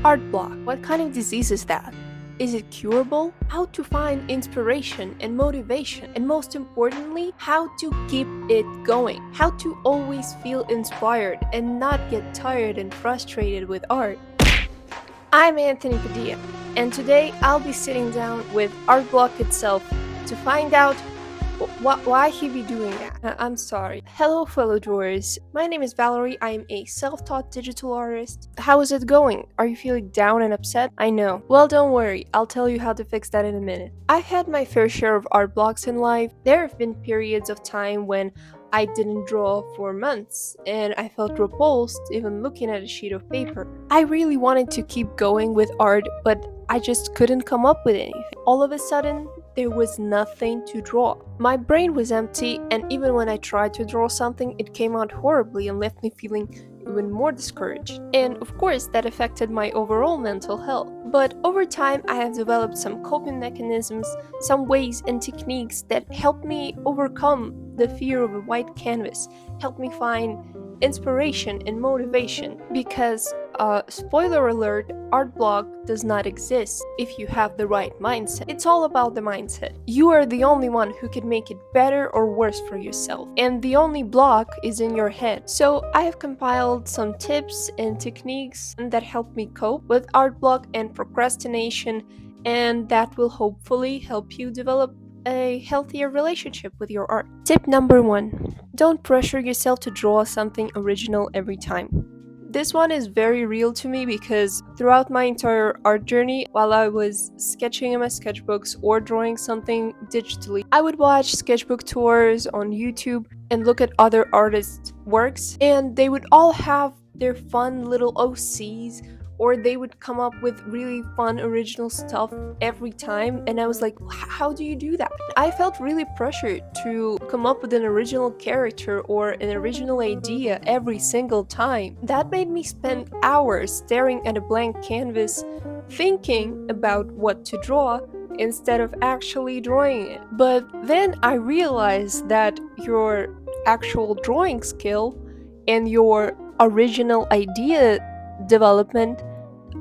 Art block. What kind of disease is that? Is it curable? How to find inspiration and motivation? And most importantly, how to keep it going? How to always feel inspired and not get tired and frustrated with art? I'm Anthony Padilla, and today I'll be sitting down with Art Block itself to find out why he be doing that. I'm sorry. Hello, fellow drawers. My name is Valerie. I am a self-taught digital artist. How is it going? Are you feeling down and upset? I know. Well, don't worry. I'll tell you how to fix that in a minute. I've had my fair share of art blocks in life. There have been periods of time when I didn't draw for months, and I felt repulsed even looking at a sheet of paper. I really wanted to keep going with art, but I just couldn't come up with anything. All of a sudden, there was nothing to draw. My brain was empty, and even when I tried to draw something, it came out horribly and left me feeling even more discouraged. And of course, that affected my overall mental health. But over time, I have developed some coping mechanisms, some ways and techniques that help me overcome the fear of a white canvas, help me find inspiration and motivation. Because, spoiler alert, art block does not exist if you have the right mindset. It's all about the mindset. You are the only one who can make it better or worse for yourself, and the only block is in your head. So I have compiled some tips and techniques that help me cope with art block and procrastination, and that will hopefully help you develop a healthier relationship with your art. Tip number 1. Don't pressure yourself to draw something original every time. This one is very real to me because throughout my entire art journey, while I was sketching in my sketchbooks or drawing something digitally, I would watch sketchbook tours on YouTube and look at other artists' works, and they would all have their fun little OCs, or they would come up with really fun original stuff every time, and I was like, how do you do that? I felt really pressured to come up with an original character or an original idea every single time. That made me spend hours staring at a blank canvas, thinking about what to draw instead of actually drawing it. But then I realized that your actual drawing skill and your original idea development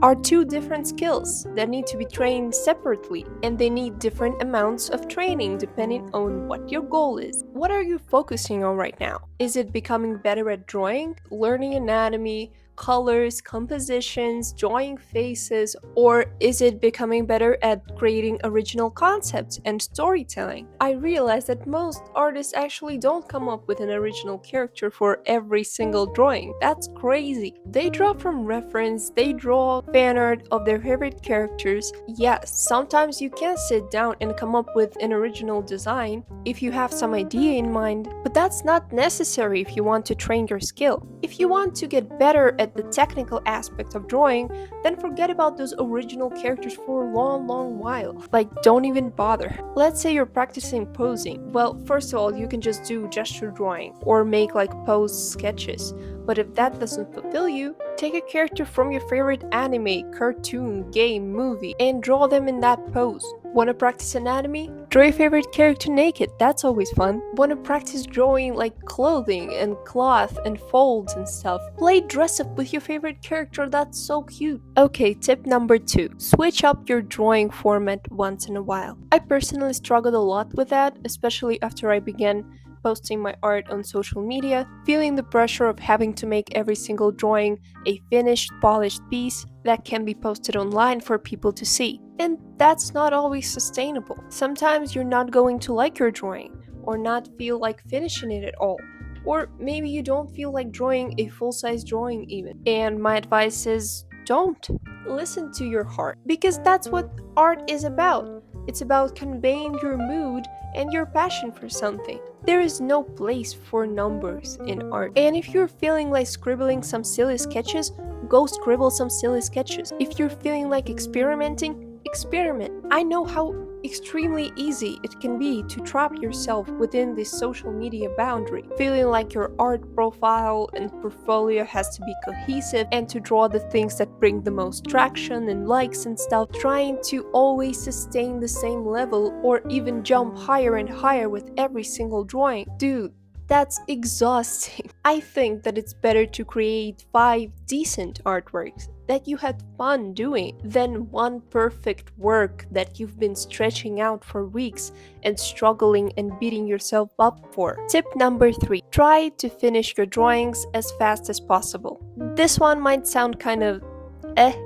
are two different skills that need to be trained separately, and they need different amounts of training depending on what your goal is. What are you focusing on right now? Is it becoming better at drawing, learning anatomy, colors, compositions, drawing faces, or is it becoming better at creating original concepts and storytelling? I realized that most artists actually don't come up with an original character for every single drawing. That's crazy. They draw from reference, they draw fan art of their favorite characters. Yes, sometimes you can sit down and come up with an original design if you have some idea in mind, but that's not necessary if you want to train your skill. If you want to get better at the technical aspect of drawing, then forget about those original characters for a long while. Like, don't even bother. Let's say you're practicing posing. Well, first of all, you can just do gesture drawing or make like pose sketches. But if that doesn't fulfill you, take a character from your favorite anime, cartoon, game, movie, and draw them in that pose. Want to practice anatomy? Draw your favorite character naked, that's always fun. Want to practice drawing like clothing and cloth and folds and stuff? Play dress up with your favorite character, that's so cute. Okay, tip number 2. Switch up your drawing format once in a while. I personally struggled a lot with that, especially after I began posting my art on social media, feeling the pressure of having to make every single drawing a finished, polished piece that can be posted online for people to see. And that's not always sustainable. Sometimes you're not going to like your drawing, or not feel like finishing it at all. Or maybe you don't feel like drawing a full-size drawing even. And my advice is, don't. Listen to your heart, because that's what art is about. It's about conveying your mood and your passion for something. There is no place for numbers in art. And if you're feeling like scribbling some silly sketches, go scribble some silly sketches. If you're feeling like experimenting, experiment. I know how extremely easy it can be to trap yourself within this social media boundary, feeling like your art profile and portfolio has to be cohesive and to draw the things that bring the most traction and likes and stuff, trying to always sustain the same level or even jump higher and higher with every single drawing. Dude, That's exhausting. I think that it's better to create 5 decent artworks that you had fun doing than one perfect work that you've been stretching out for weeks and struggling and beating yourself up for. Tip number 3, try to finish your drawings as fast as possible. This one might sound kind of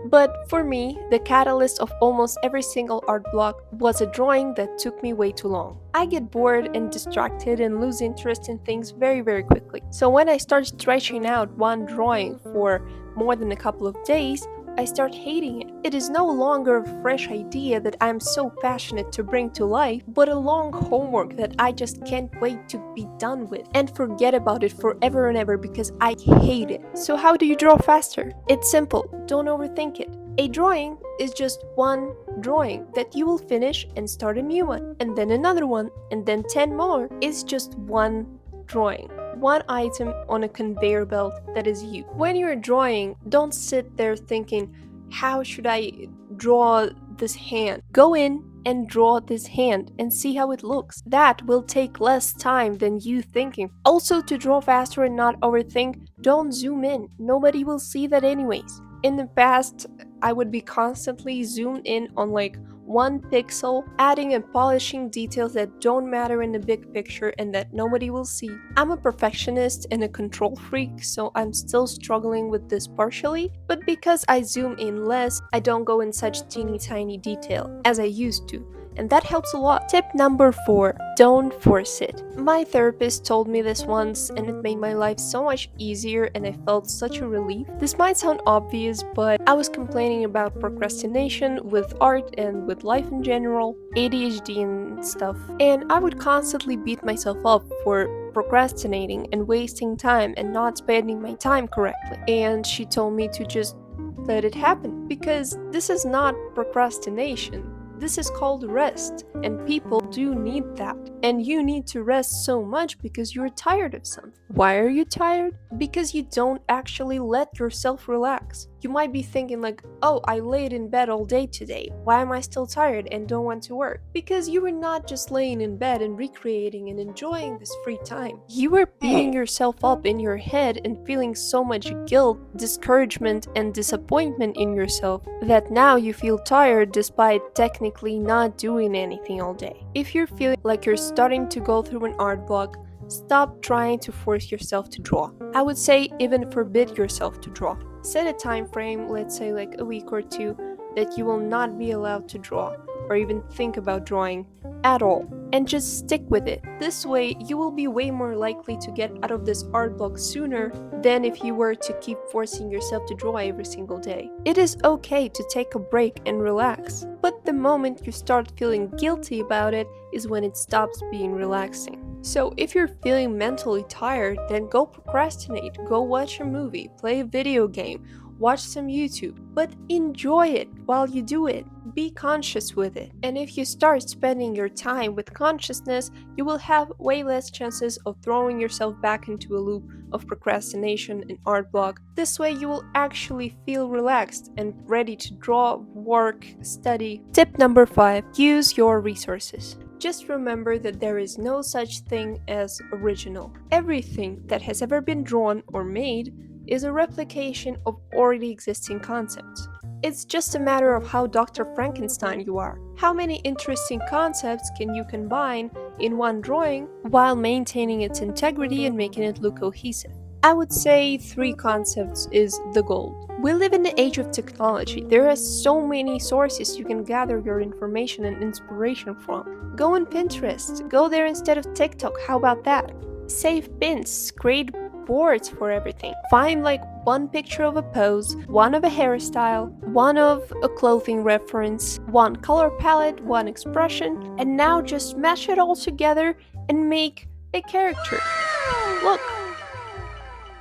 but for me, the catalyst of almost every single art block was a drawing that took me way too long. I get bored and distracted and lose interest in things very, very quickly. So when I start stretching out one drawing for more than a couple of days, I start hating it. It is no longer a fresh idea that I'm so passionate to bring to life, but a long homework that I just can't wait to be done with and forget about it forever and ever because I hate it. So how do you draw faster? It's simple, don't overthink it. A drawing is just one drawing that you will finish and start a new one, and then another one, and then 10 more. It's just one drawing. One item on a conveyor belt that is you. When you're drawing, don't sit there thinking, how should I draw this hand? Go in and draw this hand and see how it looks. That will take less time than you thinking. Also, to draw faster and not overthink, don't zoom in. Nobody will see that anyways. In the past, I would be constantly zoomed in on like 1 pixel, adding and polishing details that don't matter in the big picture and that nobody will see. I'm a perfectionist and a control freak, so I'm still struggling with this partially, but because I zoom in less, I don't go in such teeny tiny detail as I used to. And that helps a lot. Tip number 4, don't force it. My therapist told me this once and it made my life so much easier and I felt such a relief. This might sound obvious, but I was complaining about procrastination with art and with life in general, ADHD and stuff, and I would constantly beat myself up for procrastinating and wasting time and not spending my time correctly. And she told me to just let it happen because this is not procrastination. This is called rest, and people do need that. And you need to rest so much because you're tired of something. Why are you tired? Because you don't actually let yourself relax. You might be thinking like, oh, I laid in bed all day today. Why am I still tired and don't want to work? Because you were not just laying in bed and recreating and enjoying this free time. You were beating yourself up in your head and feeling so much guilt, discouragement, and disappointment in yourself that now you feel tired despite technically not doing anything all day. If you're feeling like you're starting to go through an art block, stop trying to force yourself to draw. I would say even forbid yourself to draw. Set a time frame, let's say like a week or 2, that you will not be allowed to draw or even think about drawing at all, and just stick with it. This way, you will be way more likely to get out of this art block sooner than if you were to keep forcing yourself to draw every single day. It is okay to take a break and relax, but the moment you start feeling guilty about it is when it stops being relaxing. So if you're feeling mentally tired, then go procrastinate, go watch a movie, play a video game, watch some YouTube, but enjoy it while you do it. Be conscious with it. And if you start spending your time with consciousness, you will have way less chances of throwing yourself back into a loop of procrastination and art block. This way you will actually feel relaxed and ready to draw, work, study. Tip number 5, use your resources. Just remember that there is no such thing as original. Everything that has ever been drawn or made is a replication of already existing concepts. It's just a matter of how Dr. Frankenstein you are. How many interesting concepts can you combine in one drawing while maintaining its integrity and making it look cohesive? I would say 3 concepts is the goal. We live in the age of technology. There are so many sources you can gather your information and inspiration from. Go on Pinterest. Go there instead of TikTok. How about that? Save pins. Create boards for everything. Find like one picture of a pose, one of a hairstyle, one of a clothing reference, one color palette, one expression, and now just mash it all together and make a character.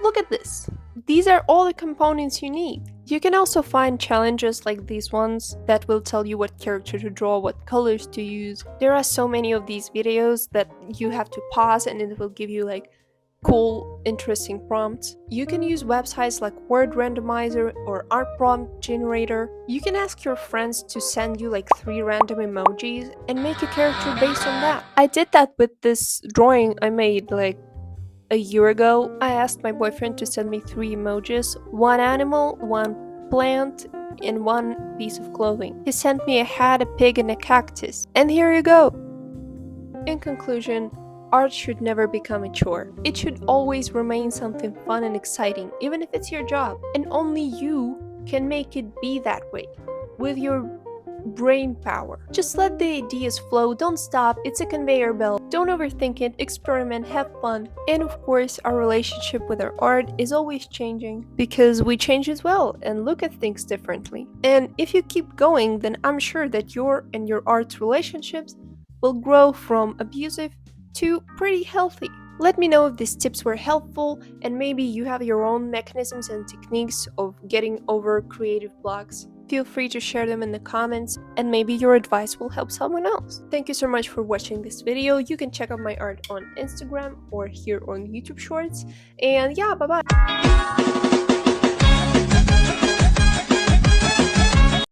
Look at this. These are all the components you need. You can also find challenges like these ones that will tell you what character to draw, what colors to use. There are so many of these videos that you have to pause and it will give you like cool, interesting prompts. You can use websites like Word Randomizer or Art Prompt Generator. You can ask your friends to send you like 3 random emojis and make a character based on that. I did that with this drawing I made like A year ago, I asked my boyfriend to send me 3 emojis: one animal, one plant, and one piece of clothing. He sent me a hat, a pig, and a cactus. And here you go! In conclusion, art should never become a chore. It should always remain something fun and exciting, even if it's your job. And only you can make it be that way, with your brain power. Just let the ideas flow, don't stop, it's a conveyor belt. Don't overthink it, experiment, have fun. And of course, our relationship with our art is always changing, because we change as well and look at things differently. And if you keep going, then I'm sure that your and your art's relationships will grow from abusive to pretty healthy. Let me know if these tips were helpful, and maybe you have your own mechanisms and techniques of getting over creative blocks. Feel free to share them in the comments, and maybe your advice will help someone else. Thank you so much for watching this video. You can check out my art on Instagram or here on YouTube Shorts. And yeah, bye bye!